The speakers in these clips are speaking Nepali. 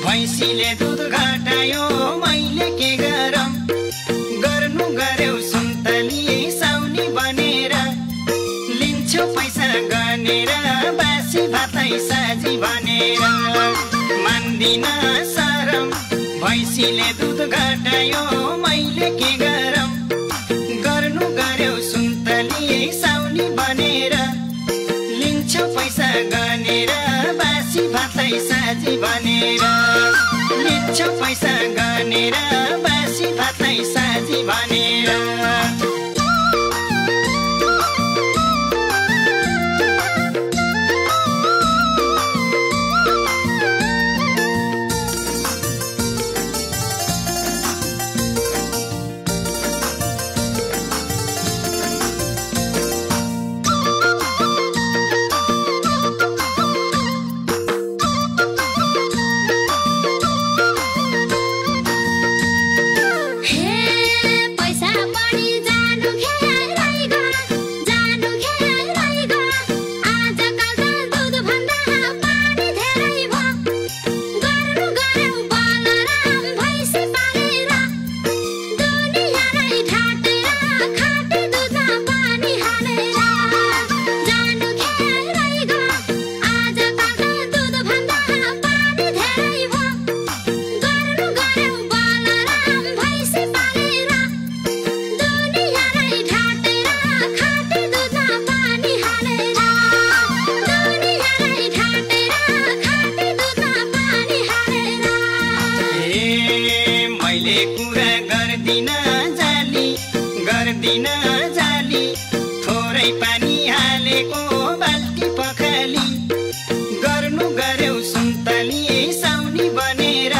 भैँसीले दुध घटायो मैले के गरौँ गर्नु गर्यौ सुन्तली साउनी बनेर लिन्छु पैसा गनेर बासी भातै साजी भनेर मान्दिन सरम भैँसीले दुध घटायो मैले के गरौँ गर्नु गर्यौ सुन्तली साउनी बनेर लिन्छु पैसा गनेर बासी भातै साजी भनेर लिन्छु पैसा गनेर बासी भातै साजी भनेर गर्दिन जाली थोरै पानी हालेको बाल्टी पखाली गर्नु गर्यौ सुन्तली साउनी बनेर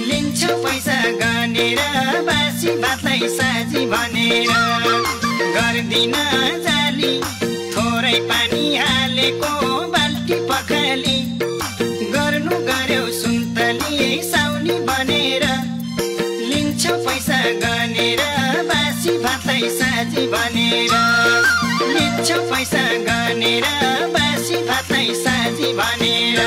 लिन्छु पैसा गनेर बासी भातै साजी भनेर गर्दिन जाली थोरै पानी हालेको बाल्टी पखाली गर्नु गर्यौ सुन्तली साउनी बनेर लिन्छु पैसा गनेर बासी भातै साजी भनेर लिन्छु पैसा गनेर बासी भातै साजी भनेर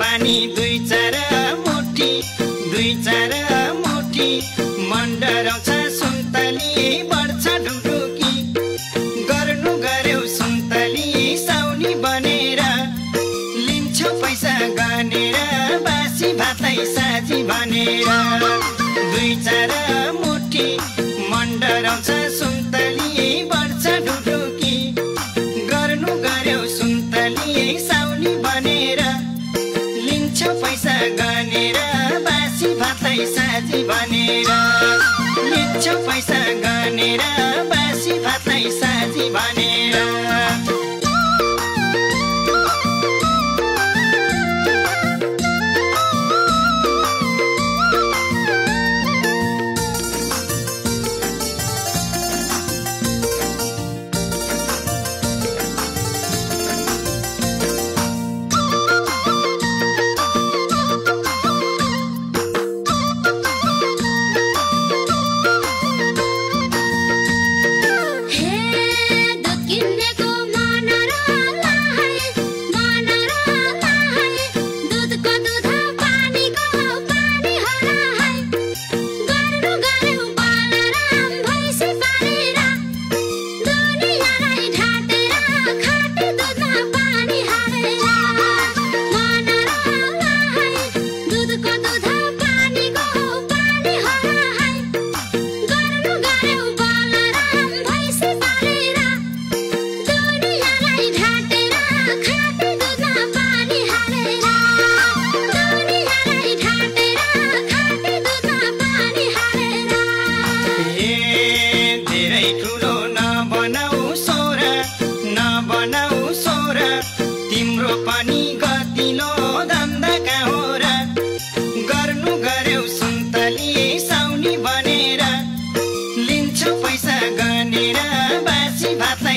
पानी दुई चार मुठी मन्डराउँछ सुन्तली बढ्छ ढुकढुकी गर्नु गर्यौ सुन्तली साउनी बनेर लिन्छु पैसा गनेर बासी भातै साजी भनेर दुई चार मुठी मन्डराउँछ सुन्तली बढ्छ ढुकढुकी गर्नु गर्यौ सुन्तली साउनी बनेर लिन्छु पैसा गनेर बासी भातै साजी भनेर लिन्छु पैसा गनेर बासी भातै साजी भनेर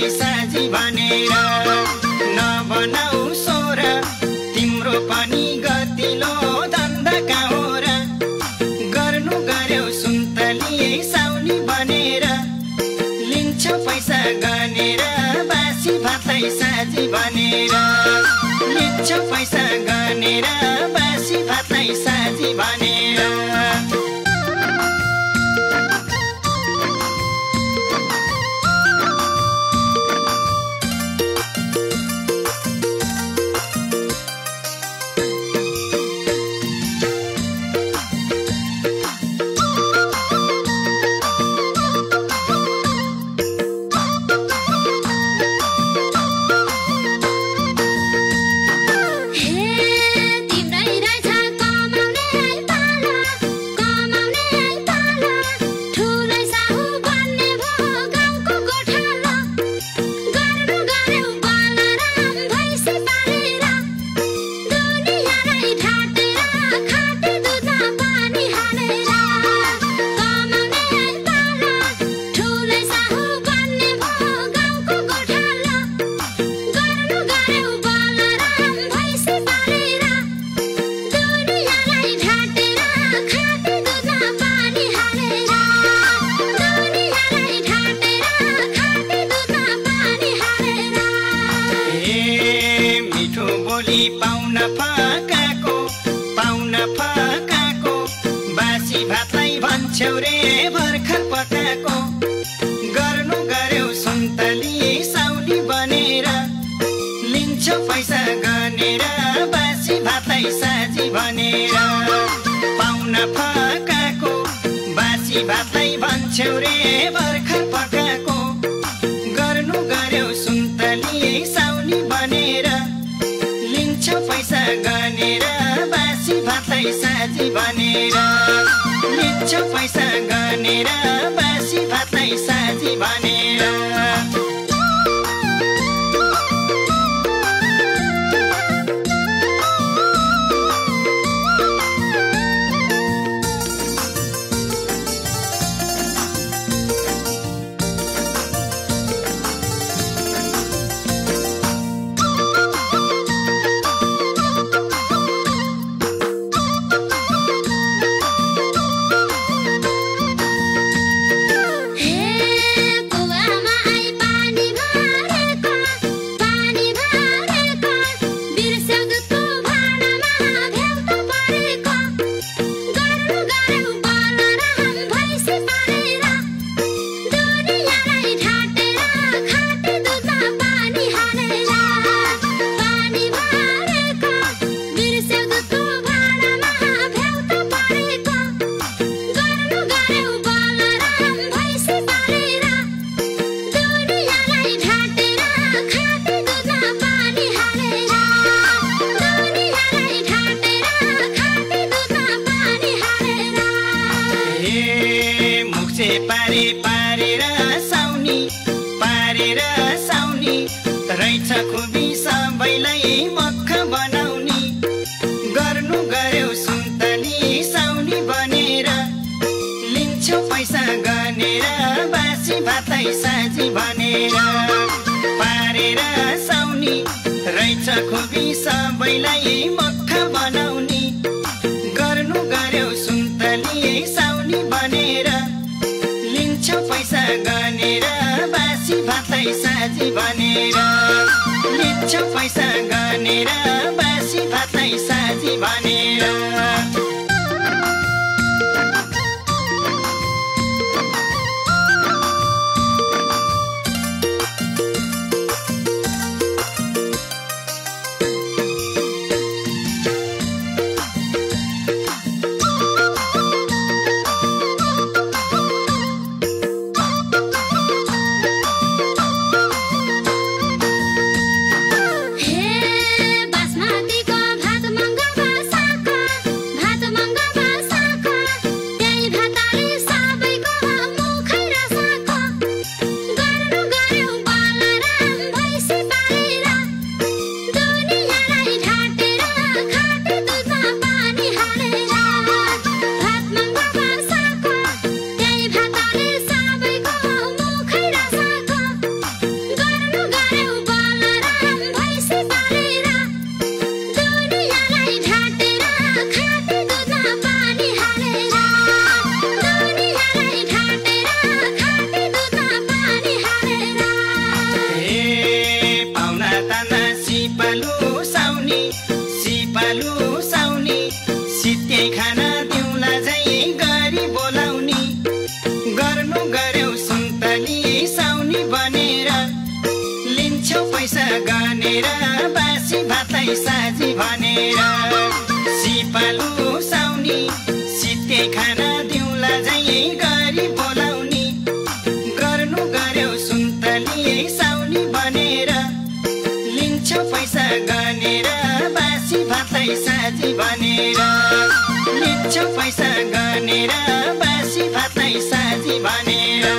भातलाई साझी भनेर नबनाऊ सोर तिम्रो पनि गतिलो धन्दा कहाँ हो र गर्नु गर्यौ सुन्तली साउनी बनेर लिन्छौ पैसा गनेर बासी भातलाई साझी भनेर लिन्छौ पैसा गनेर बासी भातलाई साझी भनेर भन्छौ रे भर्खर पकाएको गर्नु गर्यौ सुन्तली साउनी बनेर लिन्छौ पैसा गनेर बासी भातलाई साझी भनेर पाउन पकाएको बासी भातलाई भन्छौ रे भर्खर पकाएको गर्नु गर्यौ सुन्तली साउनी बनेर लिन्छौ पैसा गनेर बासी भातलाई साझी भनेर लिन्छौ पैसा गनेर बासी भातलाई साझी भनेर रहेछ खुबी सबैलाई मक्ख बनाउने गर्नु गर्यौ सुन्तली साउनी बनेर लिन्छौ पैसा गनेर बासी भातलाई साझी भनेर पारेर साउनी रहेछ खुबी सबैलाई मक्ख बनाउने गर्नु गर्यौ सुन्तली साउनी बनेर लिन्छौ पैसा गनेर बासी भातलाई साझी भनेर लिन्छौ पैसा गनेर बासी भातलाई साझी भनेर बासमतीको भात मङ्गवा साका सुन्तली साउनी बनेर लिन्छौ पैसा गनेर बासी भातलाई साजी भनेर सिपालु साउनी सित्ते खाना दिउला झै गरी बोलाउनी गर्नु गर्यौ सुन्तली साउनी बनेर लिन्छौ पैसा गनेर बासी भातलाई साजी भनेर लिन्छौ पैसा गनेर बासी भातलाई साजी भनेर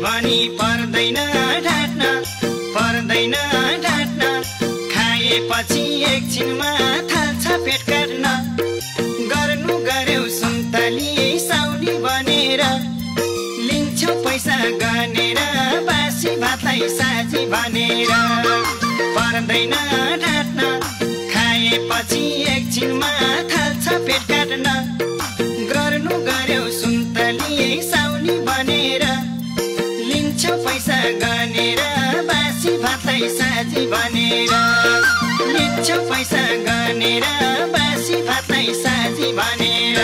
भनी पर्दैन ढाट्न खाएपछि एकछिनमा थाल्छ पेट काट्न गर्नु गर्यौ सुन्तली साउनी बनेर लिन्छौ पैसा गनेर बासी भातलाई साजी भनेर पर्दैन ढाट्न खाएपछि एकछिनमा थाल्छ पेट काट्न गर्नु गर्यौ सुन्तली साउनी बनेर लिन्छौ पैसा गनेर बासी भातलाई साजी भनेर लिन्छौ पैसा गनेर बासी भातलाई साजी भनेर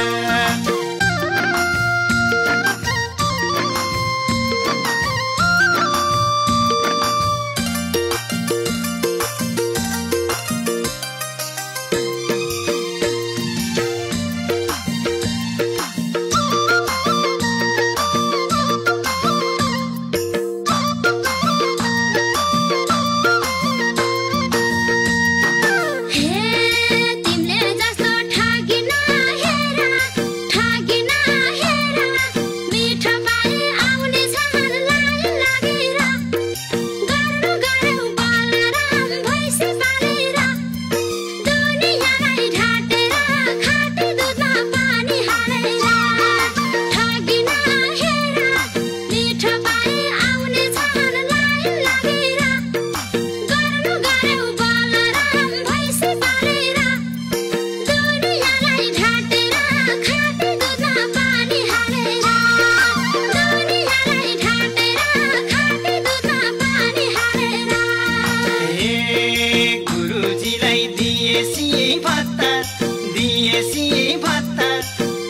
दिएसी भत्ता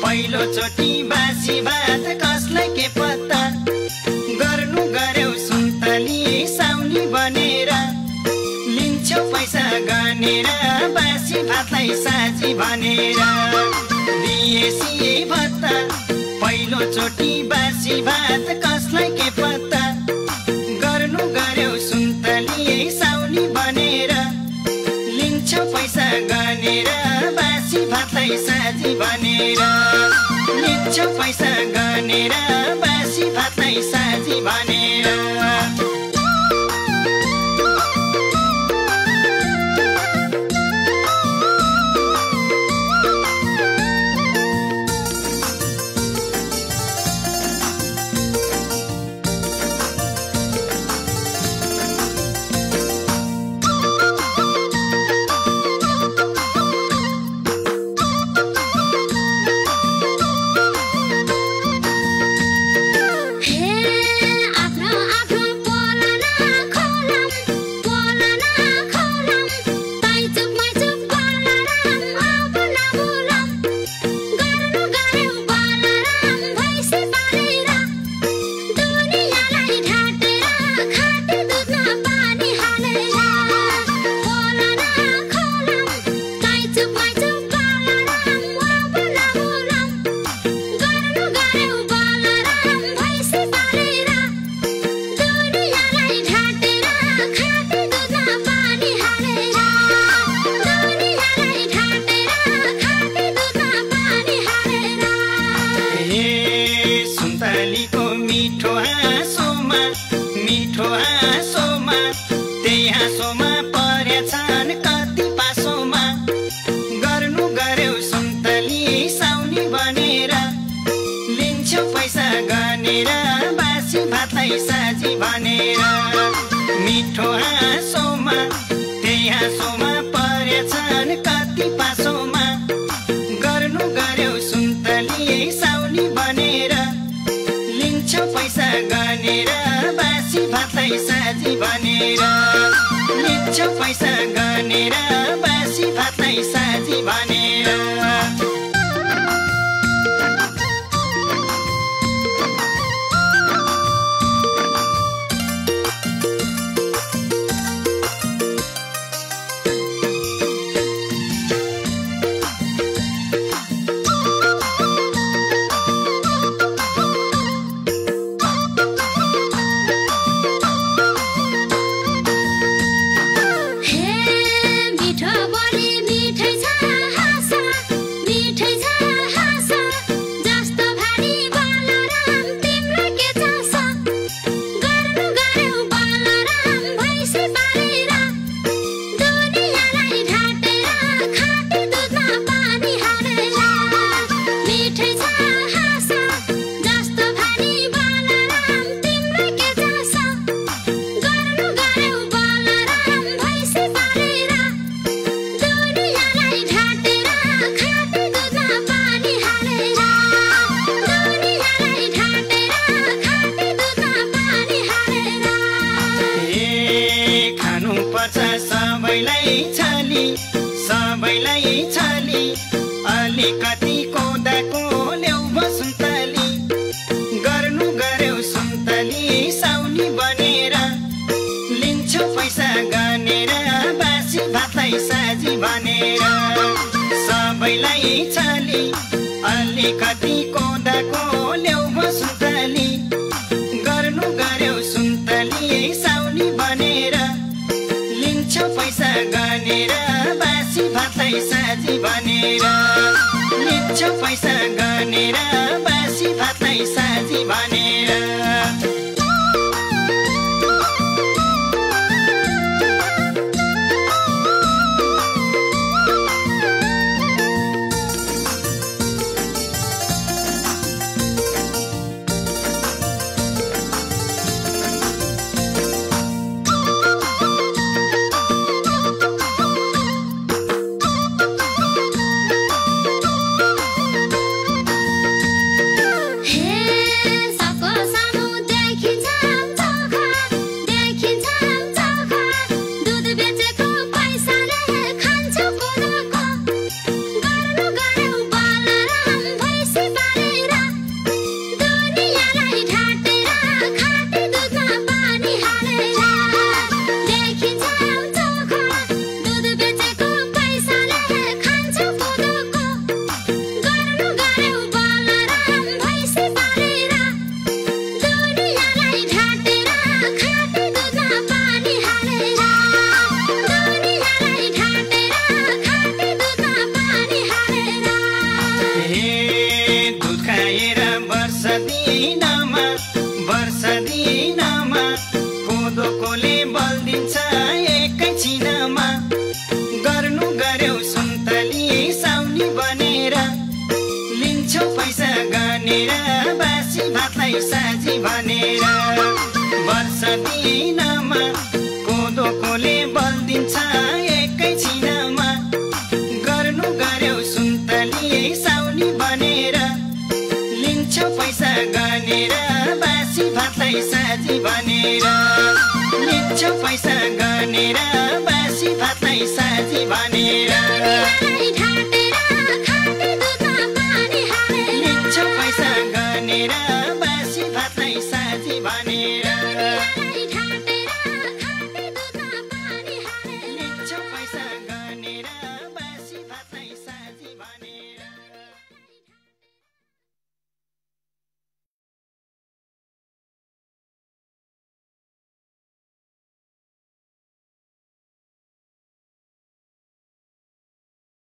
पहिलोचोटि बासी भात कसलाई के पत्ता गर्नु गर्यौ सुन्तली साउनी बनेर लिन्छौ पैसा गनेर बासी भातलाई साजी भनेर दिएसी भत्ता पहिलोचोटि बासी भात कसलाई के पत्ता गर्नु गर्यौ सुन्तली साउनी बनेर लिन्छौ पैसा गनेर बासी भातलाई साजी भनेर लिन्छौ पैसा गनेर बासी भातलाई साजी भनेर आफ्नो सोमा परेछन् कति पासोमा गर्नु गर्यौ सुन्तली साउनी बनेर लिन्छौ पैसा गनेर बासी भातलाई साजी भनेर मिठो हाँसोमा त्यही हाँसोमा परेछन् कति पासोमा गर्नु गर्यौ सुन्तली साउनी बनेर लिन्छौ पैसा गनेर बासी भातलाई साजी भनेर लिन्छौ पैसा गनेर बासी भातलाई साजी भनेर सबैलाई छली अलिकति कोदाको ल्याउ सुन्तली गर्नु गर्यौ सुन्तली साउनी बनेर लिन्छौ पैसा गनेर बासी भातलाई साजी भनेर सबैलाई छली अलिकति कोदाको ल्याउ सुन्तली गर्नु गर्यौ सुन्तली साउनी बनेर लिन्छौ पैसा गनेर बासी भातलाई साजी भनेर लिन्छौ पैसा गनेर बासी भातलाई साजी भनेर वर्ष दिनमा कोदोकोले बल्दिन्छ एकैछिनमा गर्नु गर्यौ सुन्तली साउनी बनेर लिन्छौ पैसा गनेर बासी भातलाई साजी भनेर वर्ष दिनमा कोदोकोले बल्दिन्छ एकैछिनमा गर्नु गर्यौ सुन्तली साउनी बनेर लिन्छौ पैसा गनेर बासी भातलाई साजी भनेर लिन्छौ पैसा गनेर बासी भातलाई साजी भनेर